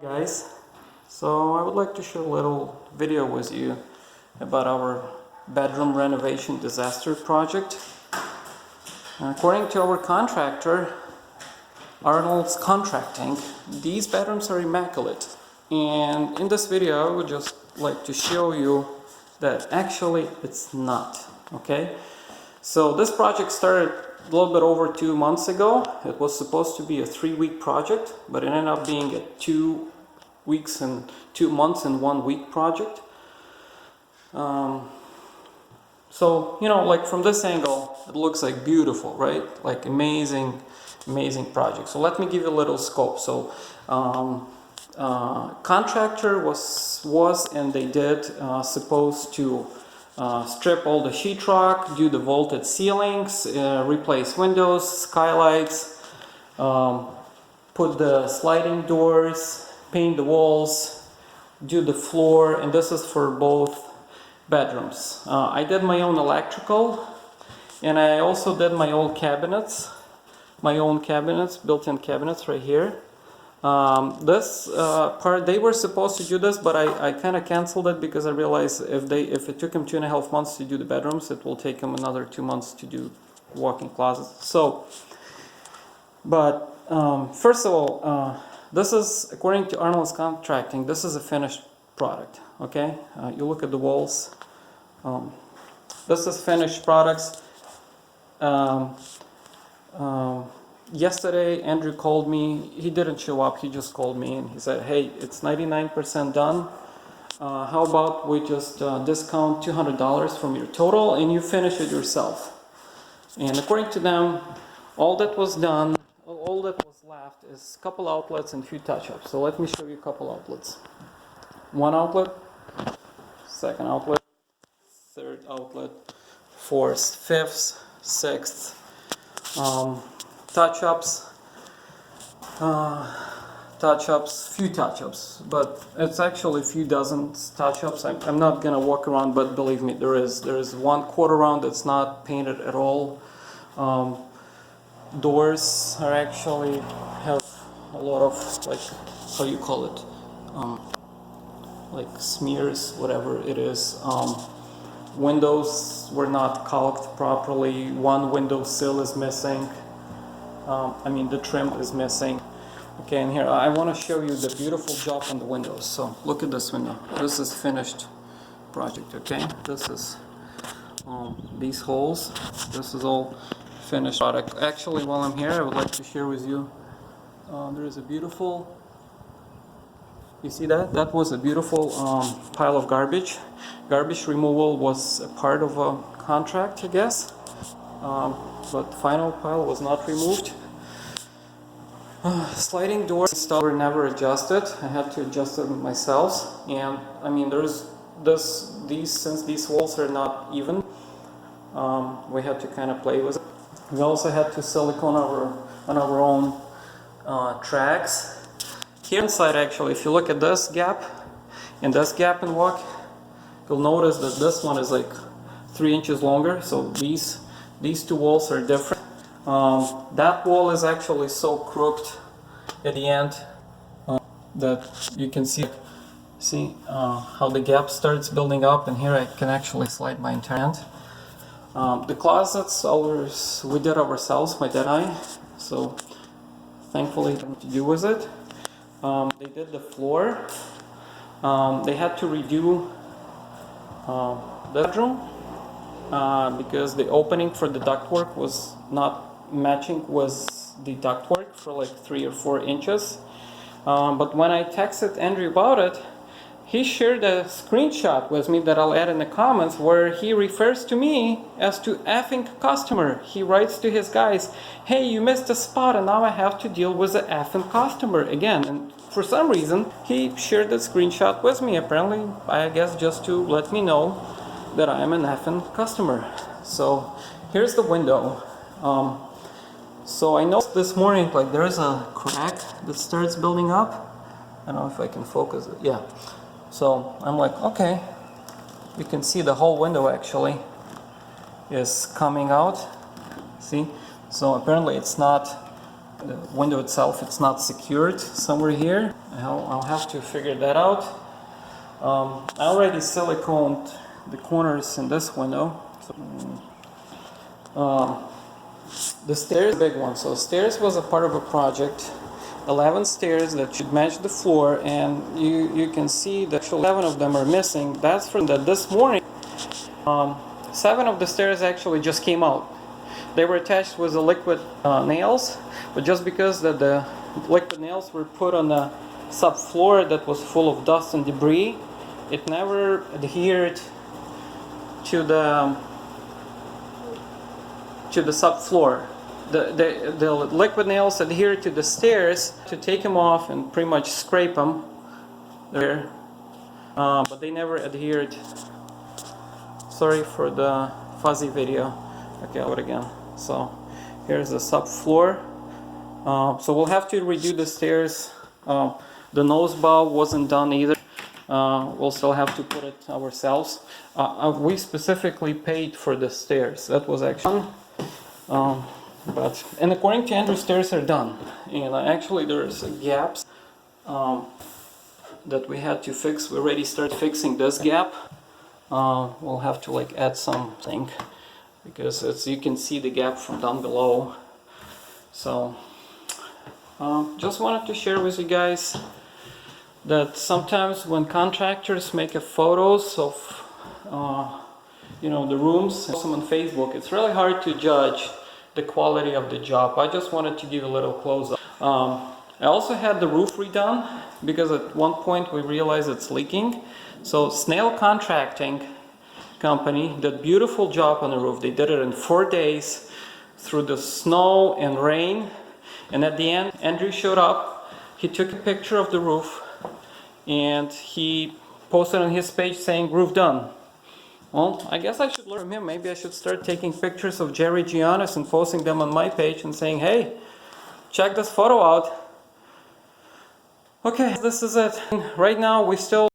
Guys, so I would like to share a little video with you about our bedroom renovation disaster project. According to our contractor, Arnold's Contracting, these bedrooms are immaculate. And in this video, I would just like to show you that actually it's not, okay? So this project started a little bit over 2 months ago. It was supposed to be a 3-week project, but it ended up being a 2 weeks and 2 months and 1 week project. So, you know, like from this angle, it looks like beautiful, right? Like amazing project. So let me give you a little scope. So, contractor was and they did supposed to strip all the sheetrock, do the vaulted ceilings, replace windows, skylights, put the sliding doors, paint the walls, do the floor, and this is for both bedrooms. I did my own electrical, and I also did my own cabinets, built-in cabinets right here. This part, they were supposed to do this, but I kind of canceled it because I realized if it took them 2.5 months to do the bedrooms, it will take them another 2 months to do walk-in closets. So, but first of all, this is, according to Arnold's Contracting, this is a finished product, okay? You look at the walls. This is finished products. Yesterday, Andrew called me. He didn't show up. He just called me and he said, hey, it's 99% done. How about we just discount $200 from your total and you finish it yourself? And according to them, all that was done, all that was left is a couple outlets and a few touch-ups. So let me show you a couple outlets. One outlet, second outlet, third outlet, fourth, fifth, sixth. Touch-ups, few touch-ups, but it's actually a few dozen touch-ups. I'm not gonna walk around, but believe me, there is 1/4 round that's not painted at all. Doors are actually have a lot of, like, how you call it, like smears, whatever it is. Windows were not caulked properly. One window sill is missing. The trim is missing. Okay, and here I want to show you the beautiful job on the windows. So look at this window. This is finished project. Okay, this is these holes. This is all finished product. Actually, while I'm here, I would like to share with you. There is a beautiful. You see that? That was a beautiful pile of garbage. Garbage removal was a part of a contract, I guess. But final pile was not removed. Sliding doors were never adjusted. I had to adjust them myself. And there's since these walls are not even, we had to kind of play with it. We also had to silicone on our own tracks. Here inside, actually, if you look at this gap and this gap in walk, you'll notice that this one is like 3 inches longer. So these two walls are different. That wall is actually so crooked at the end that you can see how the gap starts building up, and here I can actually slide my entire hand. The closets we did ourselves, my dad and I, so thankfully nothing to do with it. They did the floor. They had to redo the bedroom because the opening for the ductwork was not matching with the ductwork for like 3 or 4 inches. But when I texted Andrew about it, he shared a screenshot with me that I'll add in the comments where he refers to me as to effing customer. He writes to his guys, hey, you missed a spot and now I have to deal with the effing customer again. And for some reason, he shared that screenshot with me, apparently, I guess just to let me know that I am an effing customer. So here's the window. So I noticed this morning, like, there is a crack that starts building up. I don't know if I can focus it. Yeah. So I'm like, okay, you can see the whole window actually is coming out. See? So apparently it's not, the window itself, it's not secured somewhere here. I'll have to figure that out. I already siliconed the corners in this window. So, the stairs, big one. So stairs was a part of a project. 11 stairs that should match the floor, and you can see that 11 of them are missing. That's from that this morning. 7 of the stairs actually just came out. They were attached with the liquid nails, but just because that the liquid nails were put on the subfloor that was full of dust and debris, it never adhered to the subfloor. The liquid nails adhere to the stairs. To take them off and pretty much scrape them there, but they never adhered. Sorry for the fuzzy video. Okay, I'll do it again. So here's the subfloor. So we'll have to redo the stairs. The nose bow wasn't done either. We'll still have to put it ourselves. We specifically paid for the stairs. That was actually and according to Andrew, stairs are done. And actually there's gaps that we had to fix. We already started fixing this gap. We'll have to like add something, because as you can see the gap from down below. So just wanted to share with you guys that sometimes when contractors make photos of the rooms, post them on Facebook, it's really hard to judge the quality of the job. I just wanted to give a little close-up. I also had the roof redone because at one point we realized it's leaking. So Snail Contracting Company did beautiful job on the roof. They did it in 4 days through the snow and rain. And at the end, Andrew showed up. He took a picture of the roof and he posted on his page saying roof done. Well, I guess I should learn from him. Maybe I should start taking pictures of Jerry Giannis and posting them on my page and saying, hey, check this photo out. Okay, this is it. Right now we still